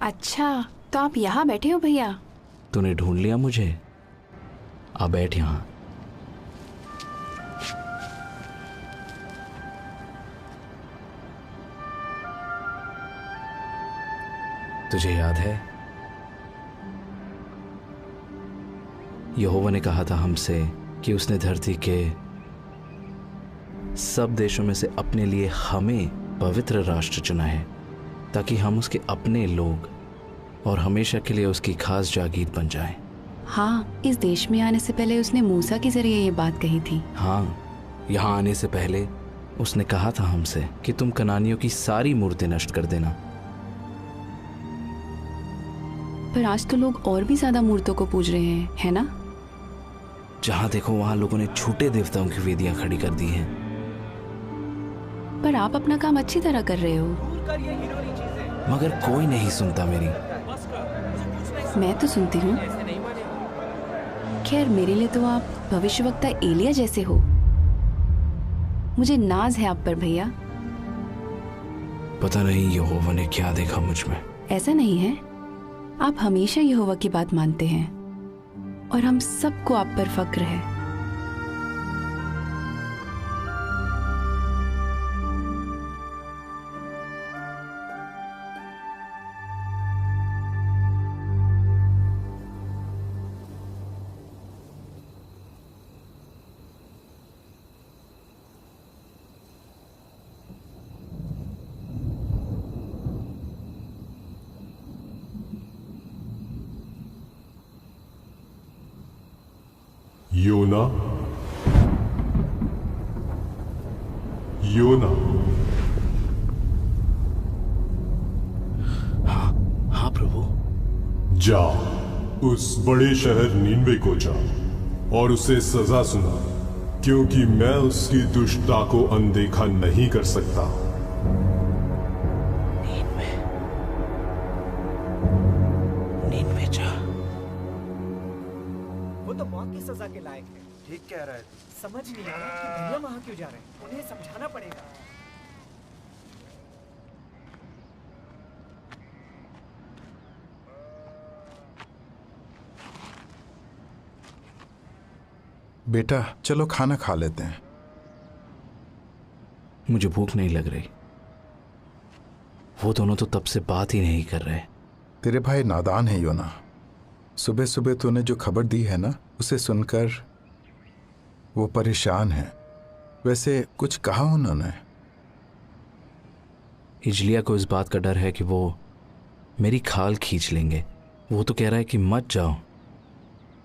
अच्छा, तो आप यहाँ बैठे हो भैया? तूने ढूंढ लिया मुझे। आ बैठ यहाँ। तुझे याद है यहोवा ने कहा था हमसे कि उसने धरती के सब देशों में से अपने लिए हमें पवित्र राष्ट्र चुना है ताकि हम उसके अपने लोग और हमेशा के लिए उसकी खास जागीर बन जाएं। हाँ, इस देश में आने से पहले उसने मूसा के जरिए ये बात कही थी। हाँ, यहाँ आने से पहले उसने कहा था हमसे कि तुम कनानियों की सारी मूर्तें नष्ट कर देना। पर आज तो लोग और भी ज्यादा मूर्तों को पूज रहे हैं, है ना? जहाँ देखो वहाँ लोगों ने झूठे देवताओं की वेदियां खड़ी कर दी हैं। पर आप अपना काम अच्छी तरह कर रहे हो। मगर कोई नहीं सुनता मेरी। मैं तो सुनती हूँ। खैर, मेरे लिए तो आप भविष्यवक्ता एलिया जैसे हो। मुझे नाज है आप पर भैया। पता नहीं यहोवा ने क्या देखा मुझ में। ऐसा नहीं है, आप हमेशा यहोवा की बात मानते हैं और हम सबको आप पर फक्र है। योना, योना। हाँ प्रभु। जा, उस बड़े शहर नीनवे को जा और उसे सजा सुना, क्योंकि मैं उसकी दुष्टता को अनदेखा नहीं कर सकता। नीनवे जा। वो तो मौत की सजा के लायक है। ठीक कह रहा है। समझ नहीं आ रहा कि भैया वहां क्यों जा रहे हैं। उन्हें समझाना पड़ेगा। बेटा चलो खाना खा लेते हैं। मुझे भूख नहीं लग रही। वो दोनों तो तब से बात ही नहीं कर रहे। तेरे भाई नादान है योना। सुबह सुबह तूने जो खबर दी है ना, उसे सुनकर वो परेशान है। वैसे कुछ कहा उन्होंने? इजलिया को इस बात का डर है कि वो मेरी खाल खींच लेंगे। वो तो कह रहा है कि मत जाओ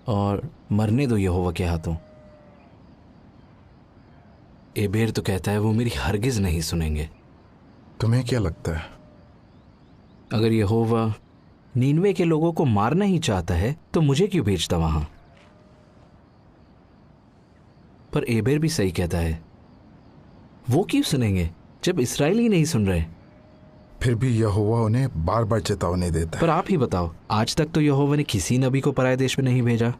और मरने दो यहोवा के हाथों। एबेर तो कहता है वो मेरी हरगिज नहीं सुनेंगे। तुम्हें क्या लगता है? अगर यहोवा नीनवे के लोगों को मारना ही चाहता है तो मुझे क्यों भेजता वहां? पर एबेर भी सही कहता है। वो क्यों सुनेंगे जब इस्राएल ही नहीं सुन रहे? फिर भी यहोवा उन्हें बार बार चेतावनी देता है। पर आप ही बताओ, आज तक तो यहोवा ने किसी नबी को पराये देश में नहीं भेजा,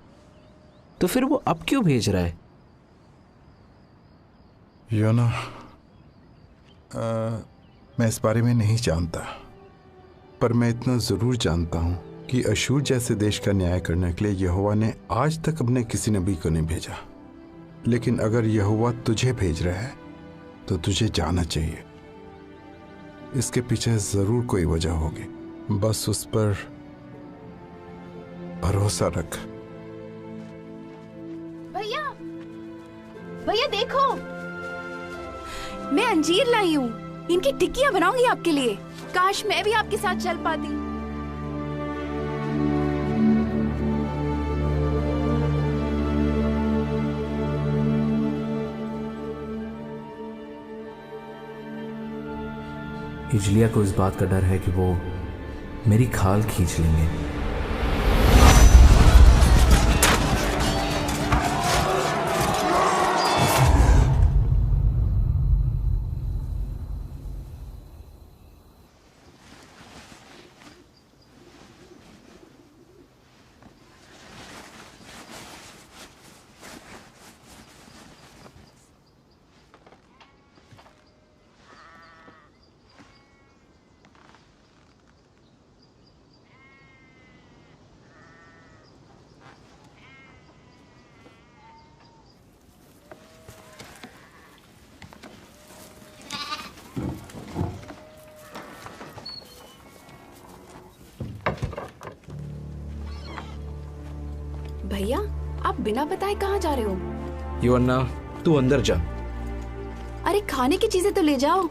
तो फिर वो अब क्यों भेज रहा है? योना, मैं इस बारे में नहीं जानता, पर मैं इतना जरूर जानता हूं कि अशूर जैसे देश का न्याय करने के लिए यहोवा ने आज तक अपने किसी नबी को नहीं भेजा। लेकिन अगर यहोवा तुझे भेज रहा है तो तुझे जाना चाहिए। इसके पीछे जरूर कोई वजह होगी, बस उस पर भरोसा रख। भैया, भैया देखो, मैं अंजीर लाई हूँ। इनकी टिक्कियाँ बनाऊंगी आपके लिए। काश मैं भी आपके साथ चल पाती। इजलिया को इस बात का डर है कि वो मेरी खाल खींच लेंगे। भैया आप बिना बताए कहाँ जा रहे हो? योअन्ना, तू अंदर जा। अरे खाने की चीजें तो ले जाओ।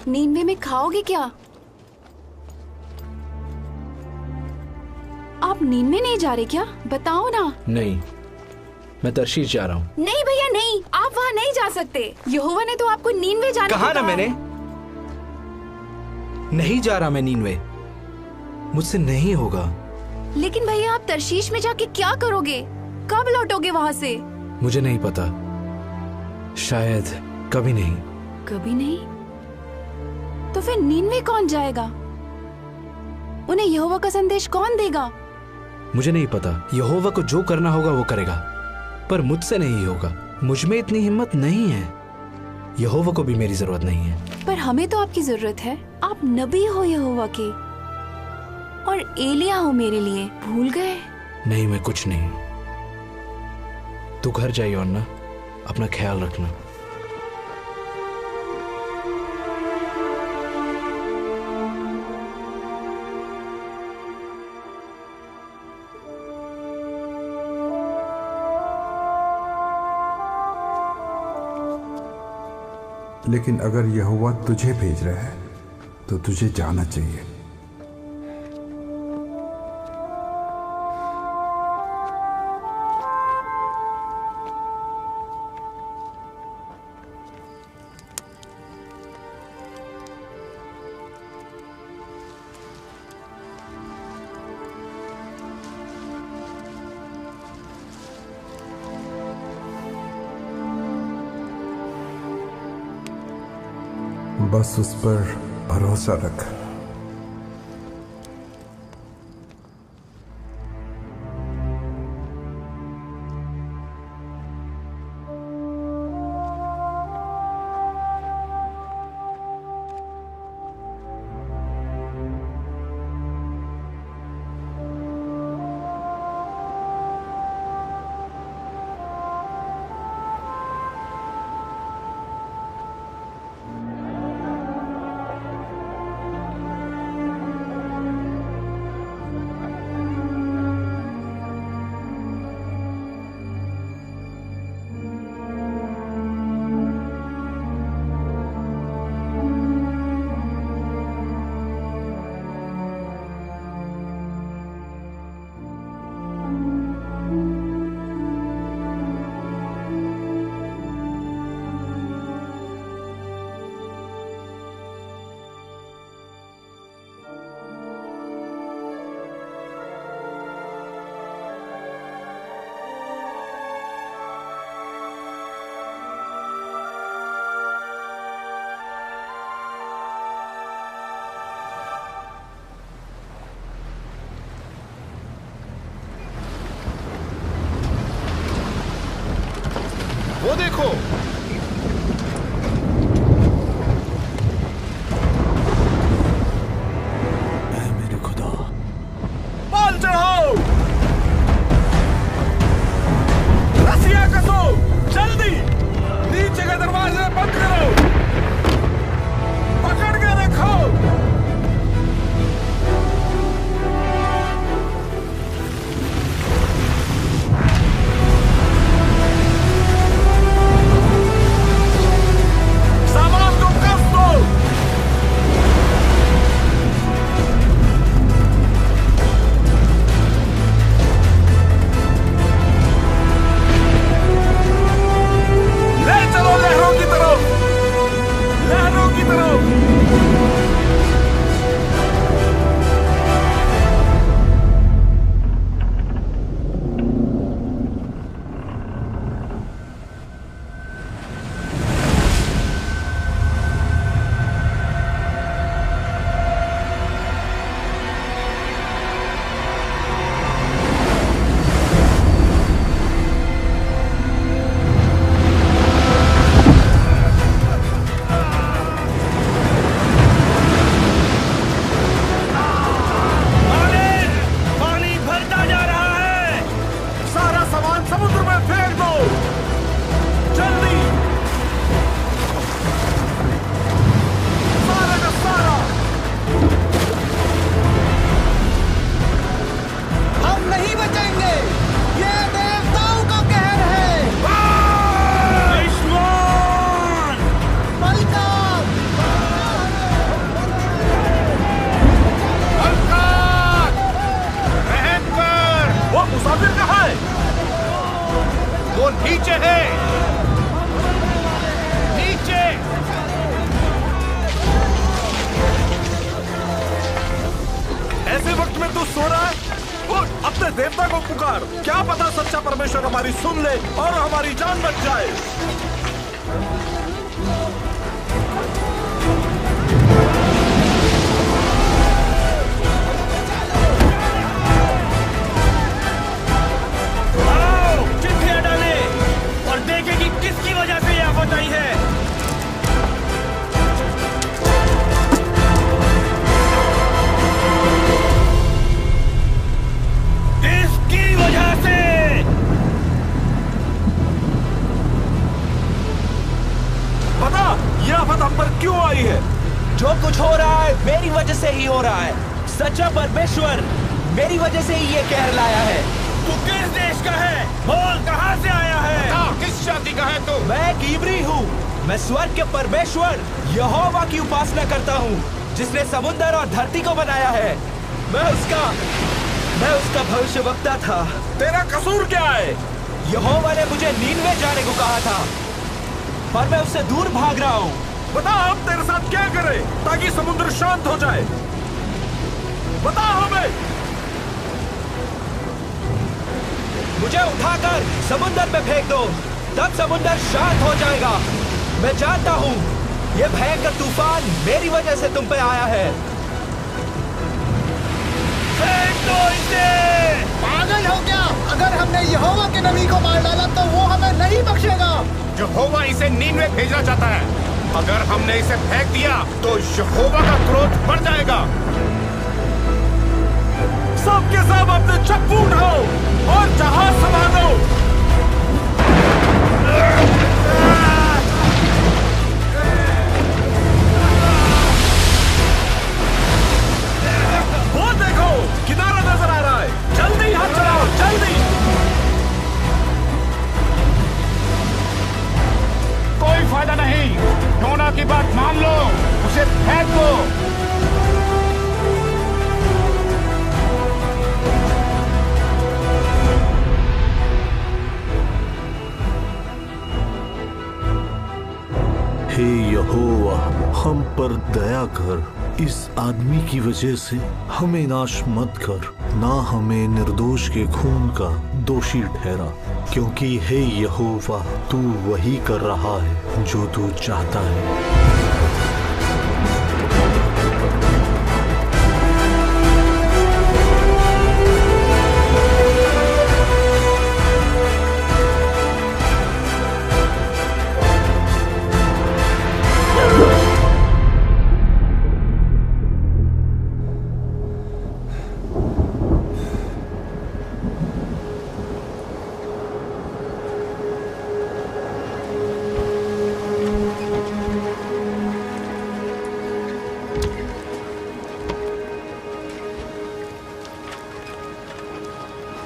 नींवे में खाओगे क्या? आप नींवे नहीं जा रहे क्या? बताओ ना। नहीं, मैं तर्शीश जा रहा हूँ। नहीं भैया नहीं, आप वहाँ नहीं जा सकते। यहोवा ने तो आपको नीनवे जाने कहा को ना कहा मैंने, है। नहीं जा रहा मैं नीनवे, मुझसे नहीं होगा। लेकिन भैया आप तर्शीश में जाके क्या करोगे? कब लौटोगे वहाँ से? मुझे नहीं पता, शायद कभी नहीं। कभी नहीं? तो फिर नीनवे कौन जाएगा? उन्हें यहोवा का संदेश कौन देगा? मुझे नहीं पता। यहोवा को जो करना होगा वो करेगा, पर मुझसे नहीं होगा। मुझ में इतनी हिम्मत नहीं है। यहोवा को भी मेरी जरूरत नहीं है। पर हमें तो आपकी जरूरत है। आप नबी हो यहोवा के, और एलिया हो मेरे लिए। भूल गए? नहीं, मैं कुछ नहीं। तू घर जाइए अन्ना, अपना ख्याल रखना। लेकिन अगर यहोवा तुझे भेज रहा है तो तुझे जाना चाहिए। बस उस पर भरोसा रख। वो देखो, ऐ मेरे खुदा, बाल चढ़ाओ, रस्सियां कसो, जल्दी नीचे के दरवाजे बंद करो, पकड़ के रखो। नीचे है, नीचे। ऐसे वक्त में तू सो रहा है? उठ, अपने देवता को पुकार। क्या पता सच्चा परमेश्वर हमारी सुन ले और हमारी जान बच जाए। आओ, चिट्ठियां डाले और देखें कि किसकी वजह से यह आफत आई है। इसकी वजह से। बता, यह आफत हम पर क्यों आई है? जो कुछ हो रहा है मेरी वजह से ही हो रहा है। सच्चा परमेश्वर मेरी वजह से ही ये कहर लाया है। तू किस देश का है? बोल, कहां से आया है? किस जाति का है तू? मैं एक इब्री हूँ। मैं स्वर्ग के परमेश्वर यहोवा की उपासना करता हूँ, जिसने समुद्र और धरती को बनाया है। मैं उसका भविष्यवक्ता था। तेरा कसूर क्या है? यहोवा ने मुझे नीनवे जाने को कहा था, पर मैं उससे दूर भाग रहा हूँ। बता, हम तेरे साथ क्या करें ताकि समुद्र शांत हो जाए? बता हमें। मुझे उठाकर समुद्र में फेंक दो, तब समुद्र शांत हो जाएगा। मैं जानता हूँ ये भयंकर तूफान मेरी वजह से तुम पे आया है। फेंक दो इसे। पागल हो क्या? अगर हमने यहोवा के नबी को मार डाला तो वो हमें नहीं बख्शेगा। यहोवा इसे नीनवे भेजना चाहता है। अगर हमने इसे फेंक दिया तो यहोवा का क्रोध बढ़ जाएगा। सबके सब अपने चप्पू उठाओ और जहाज संभालो। वो देखो, किनारा नजर आ रहा है। जल्दी हाथ चलाओ, जल्दी। कोई फायदा नहीं। योना की बात मान लो, उसे फेंक दो। हे यहोवा, हम पर दया कर। इस आदमी की वजह से हमें नाश मत कर, ना हमें निर्दोष के खून का दोषी ठहरा, क्योंकि हे यहोवा, तू वही कर रहा है जो तू चाहता है।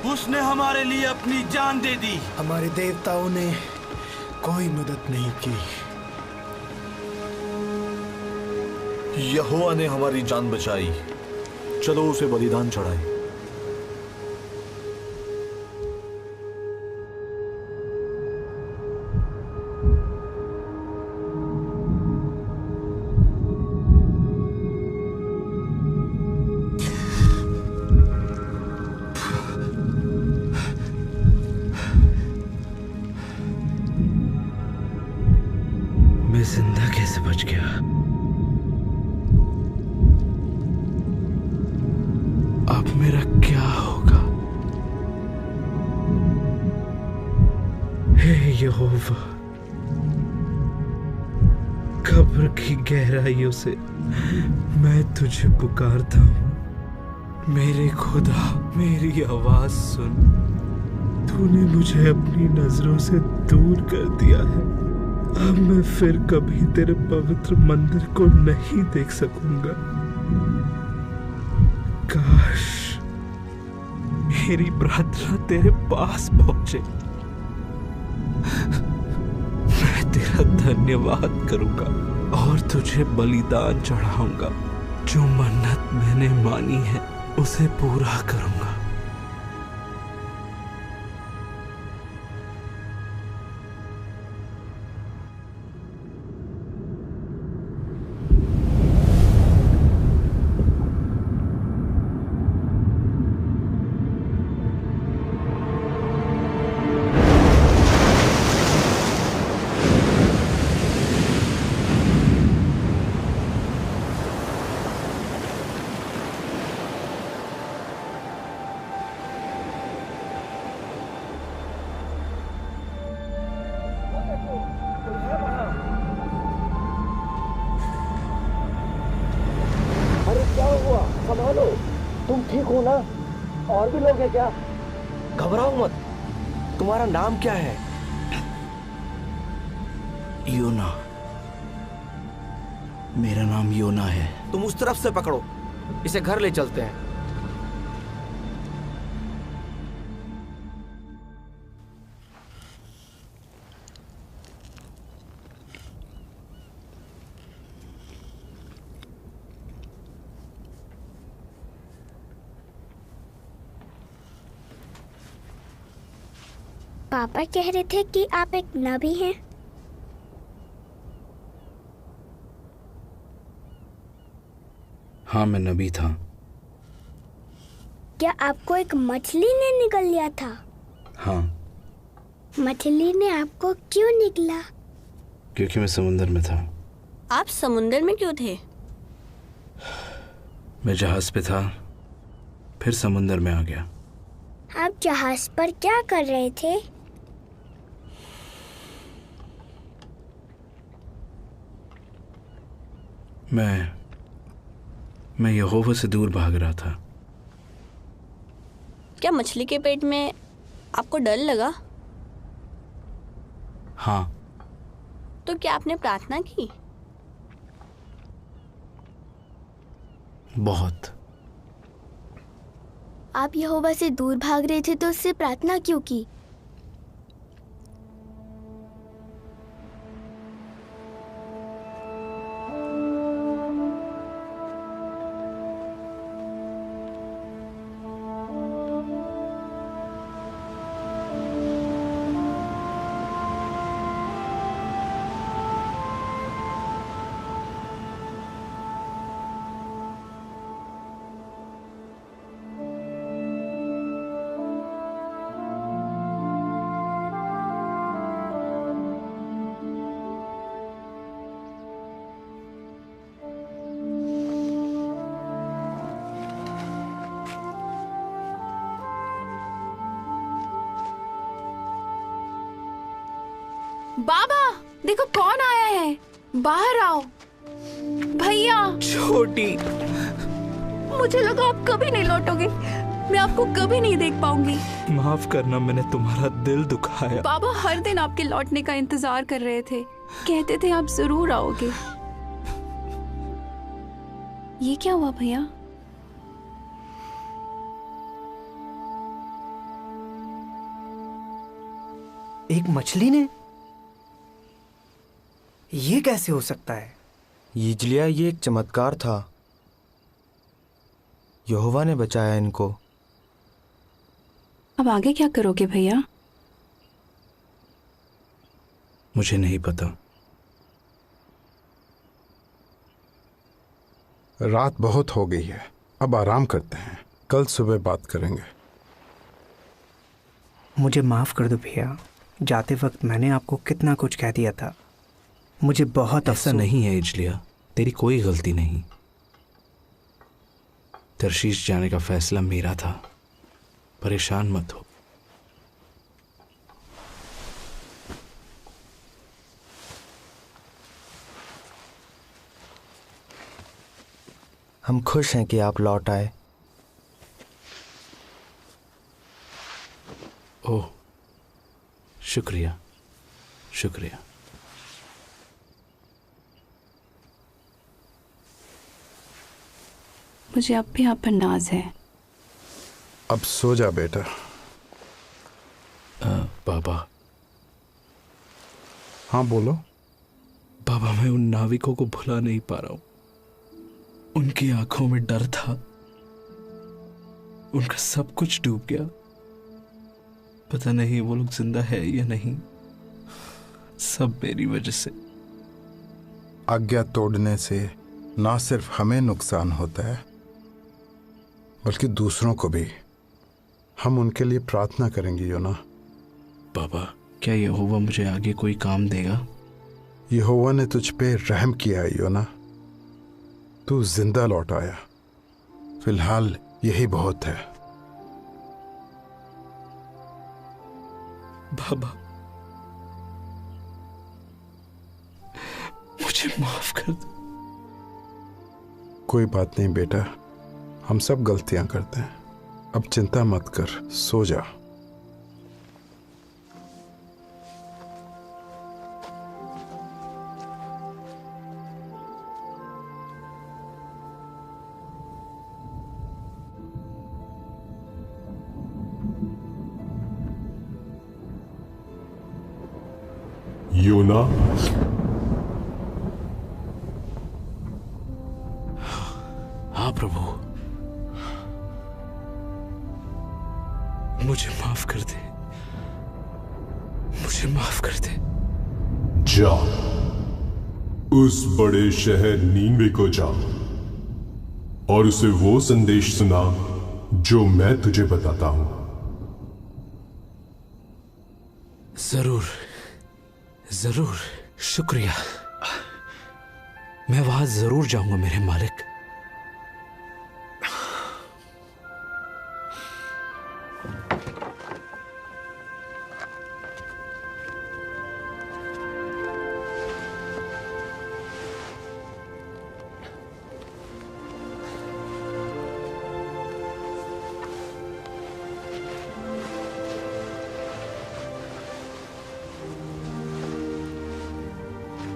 उसने हमारे लिए अपनी जान दे दी। हमारे देवताओं ने कोई मदद नहीं की। यहोवा ने हमारी जान बचाई। चलो उसे बलिदान चढ़ाएं। जिंदा कैसे बच गया? अब मेरा क्या होगा? हे यहोवा, कब्र की गहराइयों से मैं तुझे पुकारता हूँ। मेरे खुदा, मेरी आवाज सुन। तूने मुझे अपनी नजरों से दूर कर दिया है। अब मैं फिर कभी तेरे पवित्र मंदिर को नहीं देख सकूंगा। काश मेरी प्रार्थना तेरे पास पहुंचे। मैं तेरा धन्यवाद करूंगा और तुझे बलिदान चढ़ाऊंगा। जो मन्नत मैंने मानी है उसे पूरा करूंगा। ठीक हूँ ना? और भी लोग हैं क्या? घबराओ मत। तुम्हारा नाम क्या है? योना। मेरा नाम योना है। तुम उस तरफ से पकड़ो, इसे घर ले चलते हैं। पापा कह रहे थे कि आप एक नबी हैं। हाँ, मैं नबी था। क्या आपको एक मछली ने निगल लिया था? हाँ। मछली ने आपको क्यों निगला? क्योंकि मैं समुंदर में था। आप समुंदर में क्यों थे? मैं जहाज पे था, फिर समुंदर में आ गया। आप जहाज पर क्या कर रहे थे? मैं यहोवा से दूर भाग रहा था। क्या मछली के पेट में आपको डर लगा? हाँ। तो क्या आपने प्रार्थना की? बहुत। आप यहोवा से दूर भाग रहे थे तो उससे प्रार्थना क्यों की? बाबा, देखो कौन आया है। बाहर आओ। भैया। छोटी। मुझे लगा आप कभी नहीं लौटोगे। मैं आपको कभी नहीं देख पाऊंगी। माफ करना, मैंने तुम्हारा दिल दुखाया। बाबा हर दिन आपके लौटने का इंतजार कर रहे थे। कहते थे आप जरूर आओगे। ये क्या हुआ भैया? एक मछली ने? ये कैसे हो सकता है? यिजलिया, ये एक चमत्कार था। यहोवा ने बचाया इनको। अब आगे क्या करोगे भैया? मुझे नहीं पता। रात बहुत हो गई है, अब आराम करते हैं, कल सुबह बात करेंगे। मुझे माफ कर दो भैया, जाते वक्त मैंने आपको कितना कुछ कह दिया था। मुझे बहुत ऐसा नहीं है यिजलिया, तेरी कोई गलती नहीं। तर्शीश जाने का फैसला मेरा था। परेशान मत हो। हम खुश हैं कि आप लौट आए। ओह, शुक्रिया शुक्रिया। मुझे अब भी आप पर नाज है। अब सो जा बेटा। बाबा। हाँ बोलो। बाबा, मैं उन नाविकों को भुला नहीं पा रहा हूं। उनकी आंखों में डर था। उनका सब कुछ डूब गया। पता नहीं वो लोग जिंदा है या नहीं। सब मेरी वजह से। आज्ञा तोड़ने से ना सिर्फ हमें नुकसान होता है, बल्कि दूसरों को भी। हम उनके लिए प्रार्थना करेंगे योना। बाबा, क्या यहोवा मुझे आगे कोई काम देगा? यहोवा ने तुझ पे रहम किया है योना। तू जिंदा लौट आया। फिलहाल यही बहुत है। बाबा, मुझे माफ कर दो। कोई बात नहीं बेटा, हम सब गलतियां करते हैं। अब चिंता मत कर, सो जा। योना, हाँ प्रभु, मुझे माफ कर दे, मुझे माफ कर दे। जा, उस बड़े शहर नीनवे को जा और उसे वो संदेश सुना जो मैं तुझे बताता हूं। जरूर जरूर, शुक्रिया। मैं वहां जरूर जाऊंगा मेरे मालिक।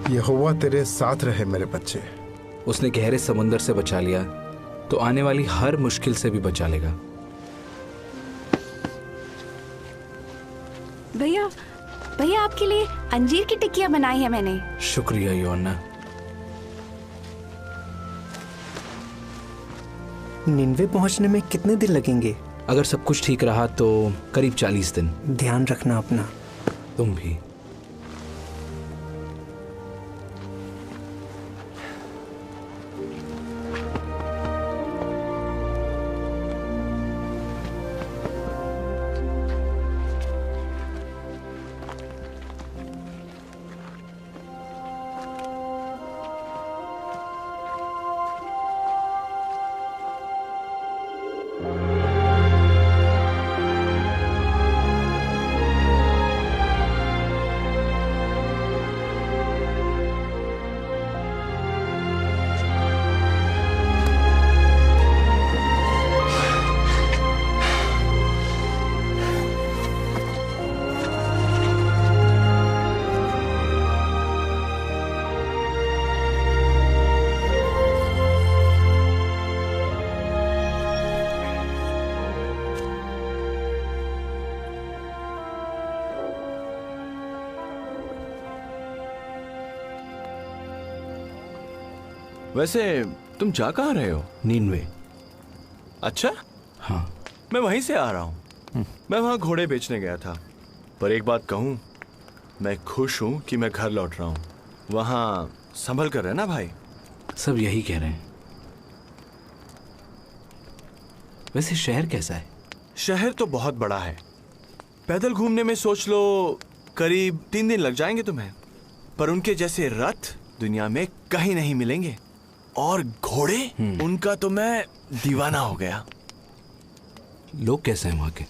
यहोवा तेरे साथ रहे मेरे बच्चे। उसने गहरे समुंदर से बचा लिया तो आने वाली हर मुश्किल से भी बचा लेगा। भैया, भैया आपके लिए अंजीर की टिक्कियां बनाई है मैंने। शुक्रिया योना। निन्वे पहुंचने में कितने दिन लगेंगे? अगर सब कुछ ठीक रहा तो करीब 40 दिन। ध्यान रखना अपना। तुम भी। वैसे तुम जा कहाँ रहे हो? नीनवे। अच्छा, हाँ। मैं वहीं से आ रहा हूँ। मैं वहाँ घोड़े बेचने गया था। पर एक बात कहूँ, मैं खुश हूँ कि मैं घर लौट रहा हूँ। वहाँ संभल कर रहना भाई। सब यही कह रहे हैं। वैसे शहर कैसा है? शहर तो बहुत बड़ा है। पैदल घूमने में सोच लो करीब 3 दिन लग जाएंगे तुम्हें। पर उनके जैसे रथ दुनिया में कहीं नहीं मिलेंगे। और घोड़े, उनका तो मैं दीवाना हो गया। लोग कैसे हैं वहां के?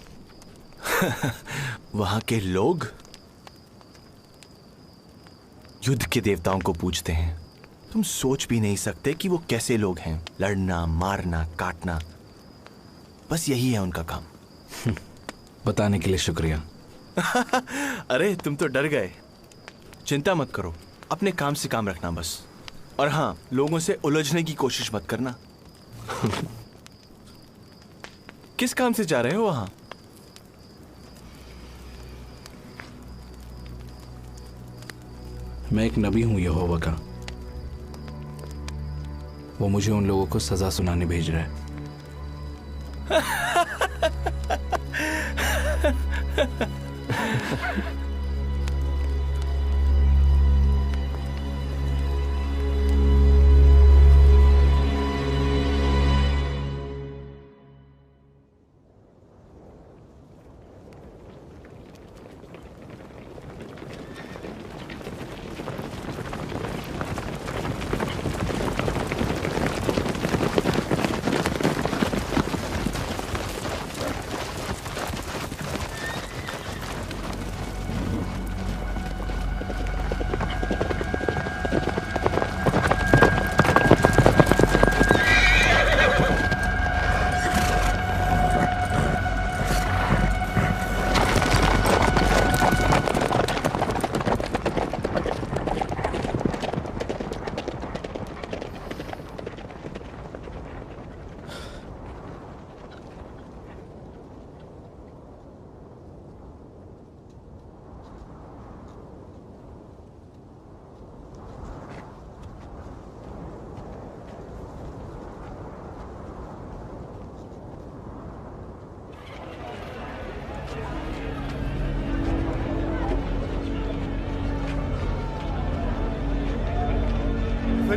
वहां के लोग युद्ध के देवताओं को पूजते हैं। तुम सोच भी नहीं सकते कि वो कैसे लोग हैं। लड़ना, मारना, काटना, बस यही है उनका काम। बताने के लिए शुक्रिया। अरे तुम तो डर गए। चिंता मत करो, अपने काम से काम रखना बस। और हाँ, लोगों से उलझने की कोशिश मत करना। किस काम से जा रहे हो वहां? मैं एक नबी हूं यहोवा का। वो मुझे उन लोगों को सजा सुनाने भेज रहा है।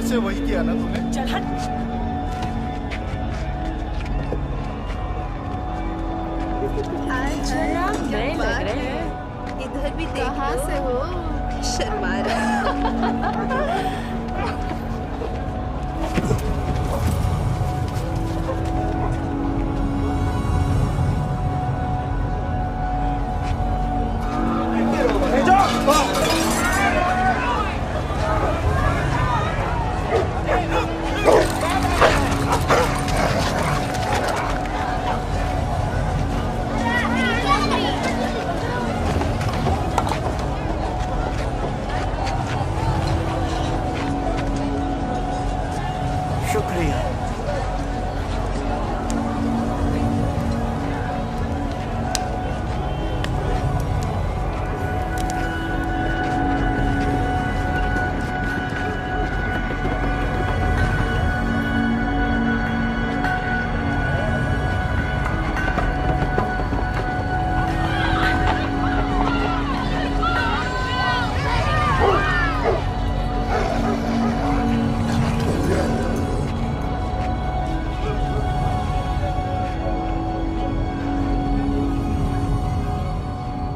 से वही किया ना तूने? चल हट। नए लग रहे हैं। इधर भी कहाँ से हो? शर्मा रहा।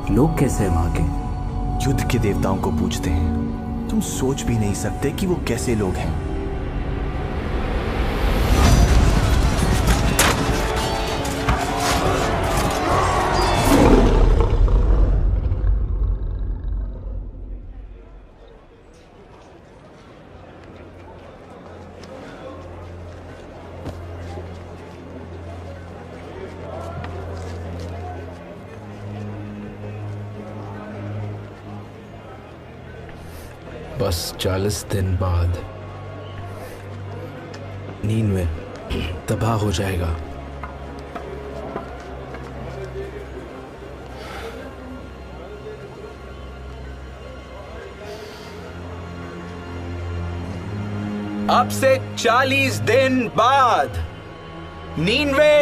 लोग कैसे हैं वहां के? युद्ध के देवताओं को पूजते हैं। तुम सोच भी नहीं सकते कि वो कैसे लोग हैं। बस 40 दिन बाद नीनवे तबाह हो जाएगा। अब से 40 दिन बाद नीनवे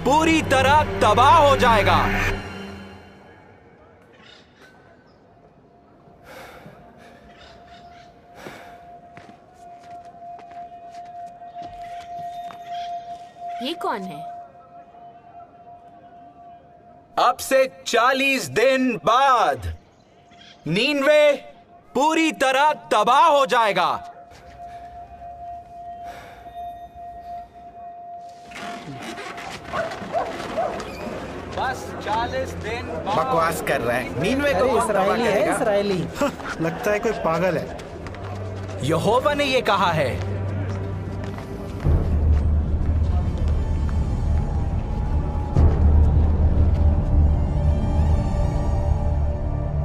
पूरी तरह तबाह हो जाएगा। ये कौन है? अब से 40 दिन बाद नीनवे पूरी तरह तबाह हो जाएगा। बस 40 दिन बाद। बकवास कर रहा है। नीनवे को कौन तबाह करेगा? इसराइली। लगता है कोई पागल है। यहोवा ने ये कहा है।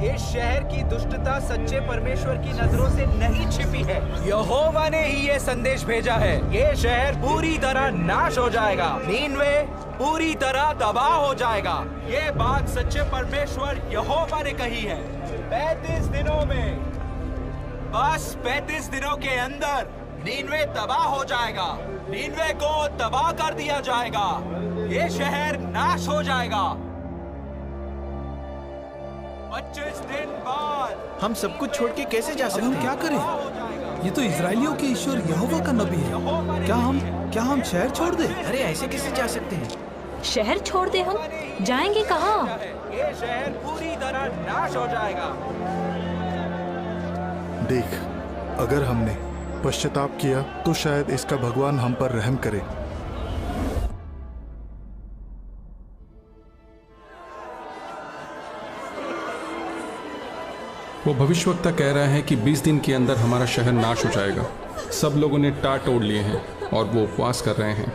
इस शहर की दुष्टता सच्चे परमेश्वर की नजरों से नहीं छिपी है। यहोवा ने ही ये संदेश भेजा है। ये शहर पूरी तरह नाश हो जाएगा। नीनवे पूरी तरह तबाह हो जाएगा। ये बात सच्चे परमेश्वर यहोवा ने कही है। 35 दिनों में, बस 35 दिनों के अंदर नीनवे तबाह हो जाएगा। नीनवे को तबाह कर दिया जाएगा। ये शहर नाश हो जाएगा। 25 दिन बाद हम सब कुछ छोड़ के कैसे जा सकते हैं? हम क्या करें? ये तो इजराइलियों के ईश्वर यहोवा का नबी है। क्या हम शहर छोड़ दें? अरे ऐसे कैसे जा सकते हैं? शहर छोड़ दे? हम जाएंगे कहाँ? ये शहर पूरी तरह नाश हो जाएगा। देख, अगर हमने पश्चाताप किया तो शायद इसका भगवान हम पर रहम करे। वो भविष्यवक्ता कह रहा है कि 20 दिन के अंदर हमारा शहर नाश हो जाएगा। सब लोगों ने टाट तोड़ लिए हैं और वो उपवास कर रहे हैं।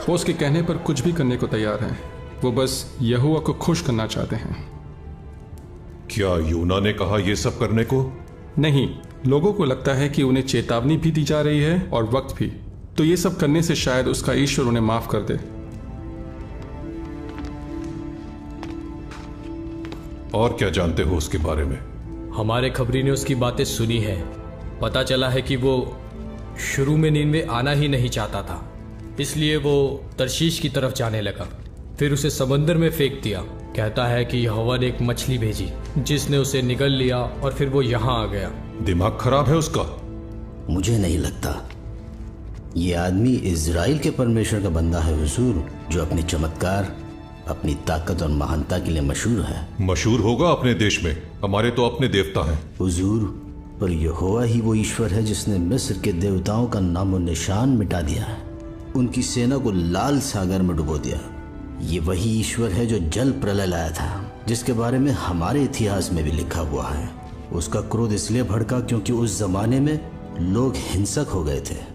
वो उसके कहने पर कुछ भी करने को तैयार हैं। वो बस यहोवा को खुश करना चाहते हैं। क्या यूना ने कहा ये सब करने को? नहीं, लोगों को लगता है कि उन्हें चेतावनी भी दी जा रही है और वक्त भी। तो ये सब करने से शायद उसका ईश्वर उन्हें माफ कर दे। और क्या जानते हो उसके बारे में? हमारे खबरी ने उसकी बातें सुनी है। पता चला है कि वो शुरू में नीनवे आना ही नहीं चाहता था, इसलिए वो तरशीश की तरफ जाने लगा। फिर उसे समंदर में फेंक दिया। कहता है कि यहोवा ने एक मछली भेजी जिसने उसे निगल लिया और फिर वो यहाँ आ गया। दिमाग खराब है उसका। मुझे नहीं लगता ये आदमी इज़राइल के परमेश्वर का बंदा है हुजूर, जो अपने चमत्कार, अपनी ताकत और महानता के लिए मशहूर है। मशहूर होगा अपने देश में, हमारे तो अपने देवता हैं। हुजूर, पर यहोवा ही वो ईश्वर है जिसने मिस्र के देवताओं का नामो निशान मिटा दिया है, उनकी सेना को लाल सागर में डुबो दिया। ये वही ईश्वर है जो जल प्रलय लाया था, जिसके बारे में हमारे इतिहास में भी लिखा हुआ है। उसका क्रोध इसलिए भड़का क्योंकि उस जमाने में लोग हिंसक हो गए थे।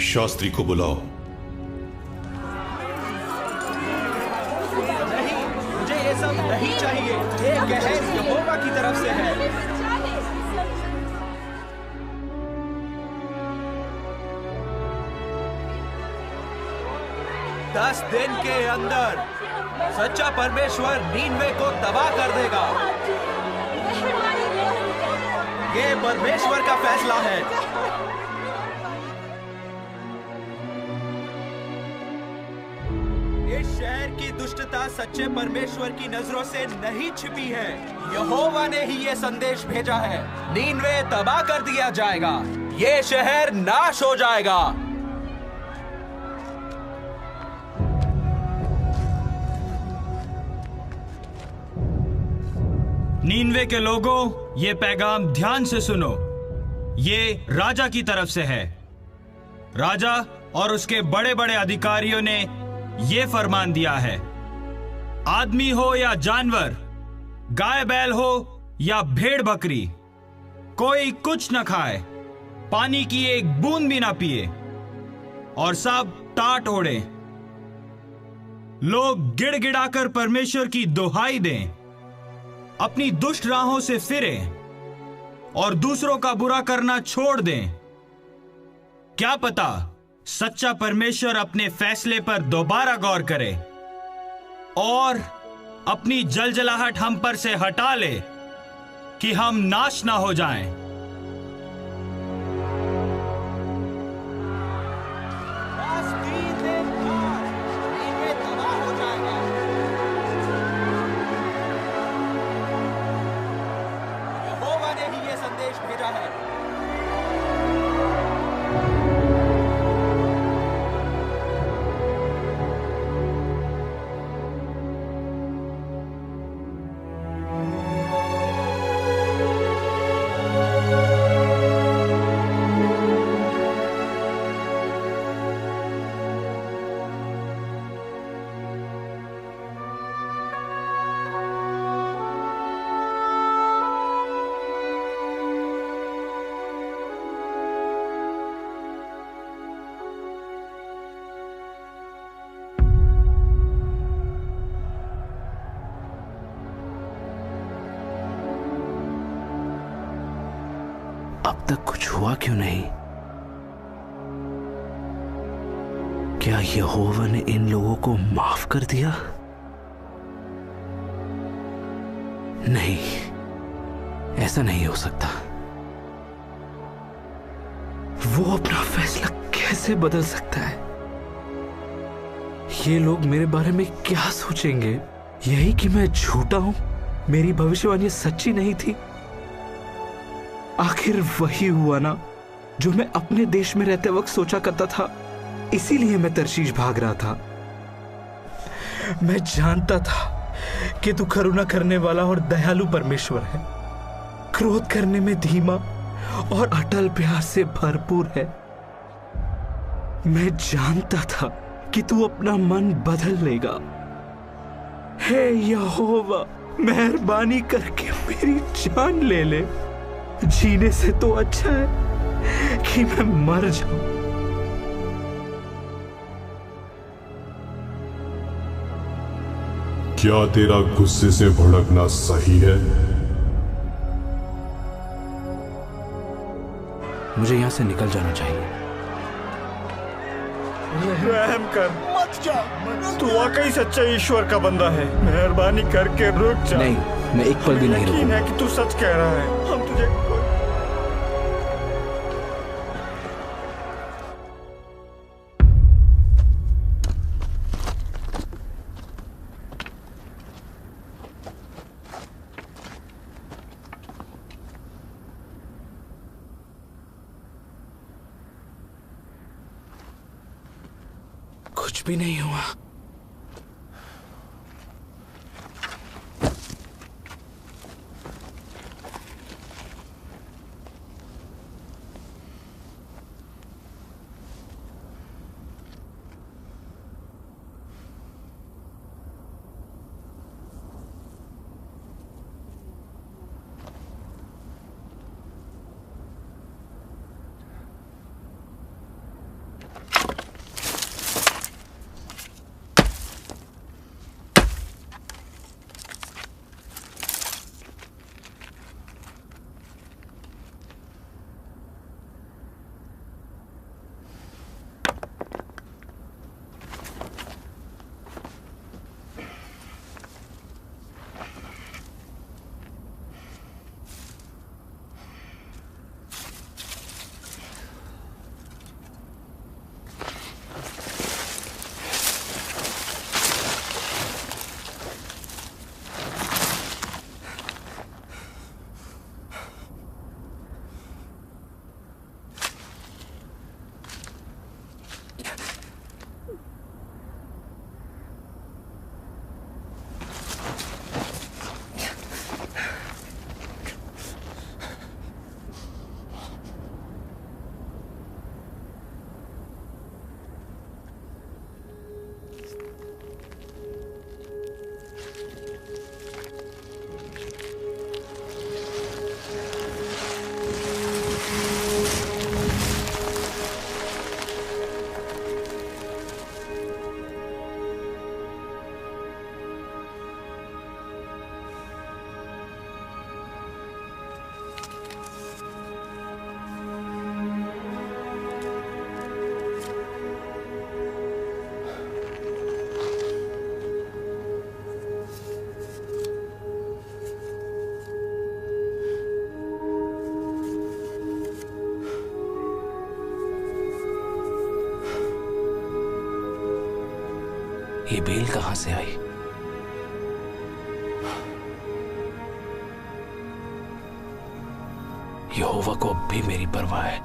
शास्त्री को बुलाओ। नहीं, मुझे ये सब नहीं चाहिए। ये कहर यहोवा की तरफ से है। 10 दिन के अंदर सच्चा परमेश्वर नीनवे को तबाह कर देगा। ये परमेश्वर का फैसला है। इस शहर की दुष्टता सच्चे परमेश्वर की नजरों से नहीं छिपी है। यहोवा ने ही ये संदेश भेजा है। नीनवे तबाह कर दिया जाएगा। ये शहर नाश हो जाएगा। नीनवे के लोगों, ये पैगाम ध्यान से सुनो। ये राजा की तरफ से है। राजा और उसके बड़े बड़े अधिकारियों ने ये फरमान दिया है, आदमी हो या जानवर, गाय बैल हो या भेड़ बकरी, कोई कुछ न खाए, पानी की एक बूंद भी ना पिए और सब टाट ओढ़े। लोग गिड़गिड़ाकर परमेश्वर की दुहाई दें, अपनी दुष्ट राहों से फिरें और दूसरों का बुरा करना छोड़ दें। क्या पता सच्चा परमेश्वर अपने फैसले पर दोबारा गौर करे और अपनी जलजलाहट हम पर से हटा ले कि हम नाश ना हो जाएं। यहोवा ने ही ये संदेश भेजा है। अब तक कुछ हुआ क्यों नहीं? क्या यहोवा ने इन लोगों को माफ कर दिया? नहीं, ऐसा नहीं हो सकता। वो अपना फैसला कैसे बदल सकता है? ये लोग मेरे बारे में क्या सोचेंगे? यही कि मैं झूठा हूं, मेरी भविष्यवाणी सच्ची नहीं थी। आखिर वही हुआ ना जो मैं अपने देश में रहते वक्त सोचा करता था। इसीलिए मैं तरशीश भाग रहा था। मैं जानता था कि तू करुणा करने वाला और दयालु परमेश्वर है, क्रोध करने में धीमा और अटल प्यार से भरपूर है। मैं जानता था कि तू अपना मन बदल लेगा। हे यहोवा, मेहरबानी करके मेरी जान ले ले। जीने से तो अच्छा है कि मैं मर जाऊं। क्या तेरा गुस्से से भड़कना सही है? मुझे यहां से निकल जाना चाहिए। रहम कर, मत जा। तू वाकई सच्चा ईश्वर का बंदा है। मेहरबानी करके रुक जा। नहीं, मैं एक पल भी नहीं रुकूंगा। यकीन है कि तू सच कह रहा है। हम तुझे कुछ भी नहीं हुआ। ये बेल कहां से आई? यहोवा को अब भी मेरी परवाह है।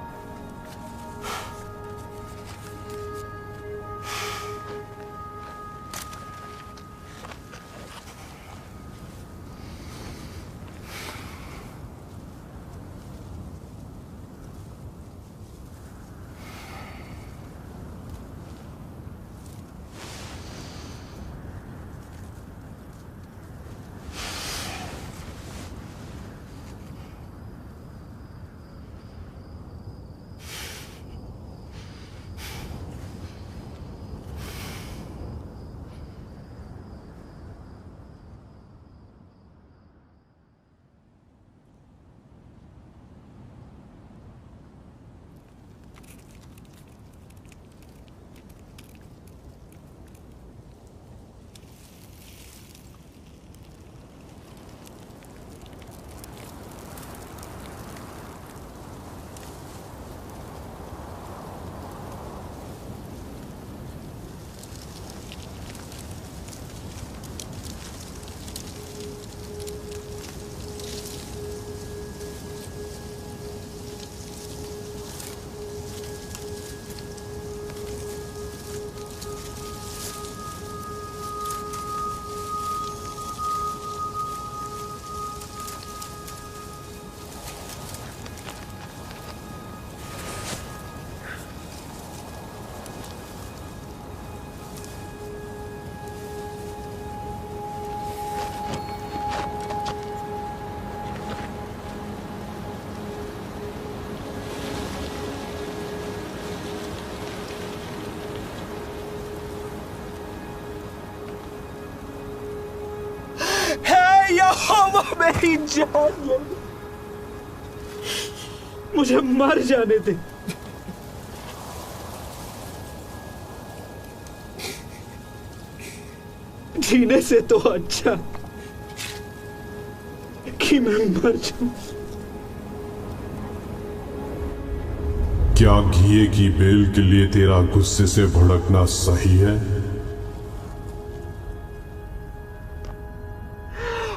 यहोवा मेरी जान ले, मुझे मर जाने दे। जीने से तो अच्छा कि मैं मर जाऊं। क्या घिए की बेल के लिए तेरा गुस्से से भड़कना सही है?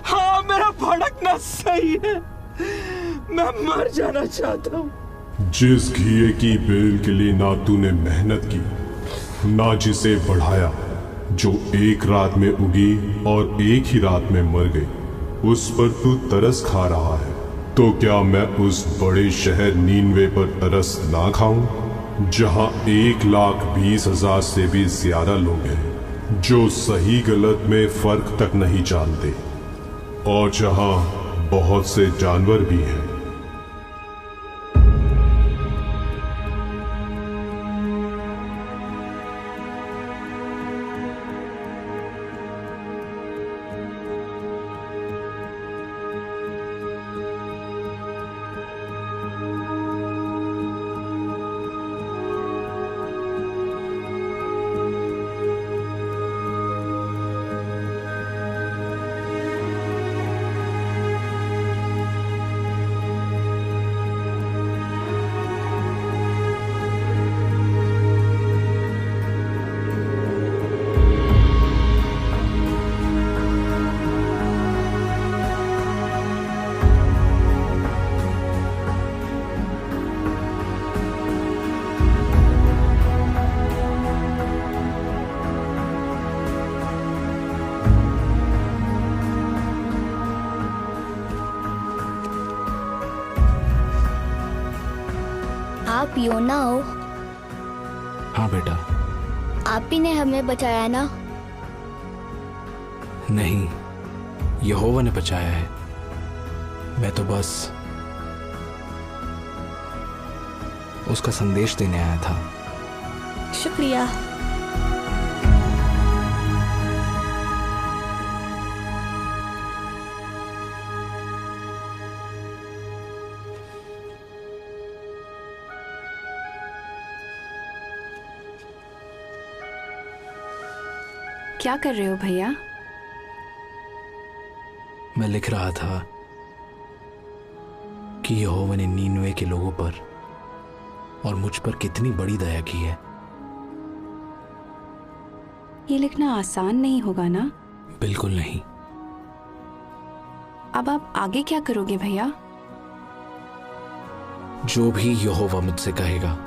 हाँ, मेरा भड़कना सही है। मैं मर जाना चाहता हूं। जिस घिए की बेल के लिए ना तूने मेहनत की ना जिसे बढ़ाया जो एक रात में उगी और एक ही रात में मर गई, उस पर तू तरस खा रहा है। तो क्या मैं उस बड़े शहर नीनवे पर तरस ना खाऊं जहां 1,20,000 से भी ज्यादा लोग हैं जो सही गलत में फर्क तक नहीं जानते, और जहां बहुत से जानवर भी हैं। आप योना हो? हाँ बेटा। आप ही ने हमें बचाया ना? नहीं, यहोवा ने बचाया है। मैं तो बस उसका संदेश देने आया था। शुक्रिया। क्या कर रहे हो भैया? मैं लिख रहा था कि यहोवा ने नीनवे के लोगों पर और मुझ पर कितनी बड़ी दया की है। ये लिखना आसान नहीं होगा ना? बिल्कुल नहीं। अब आप आगे क्या करोगे भैया? जो भी यहोवा मुझसे कहेगा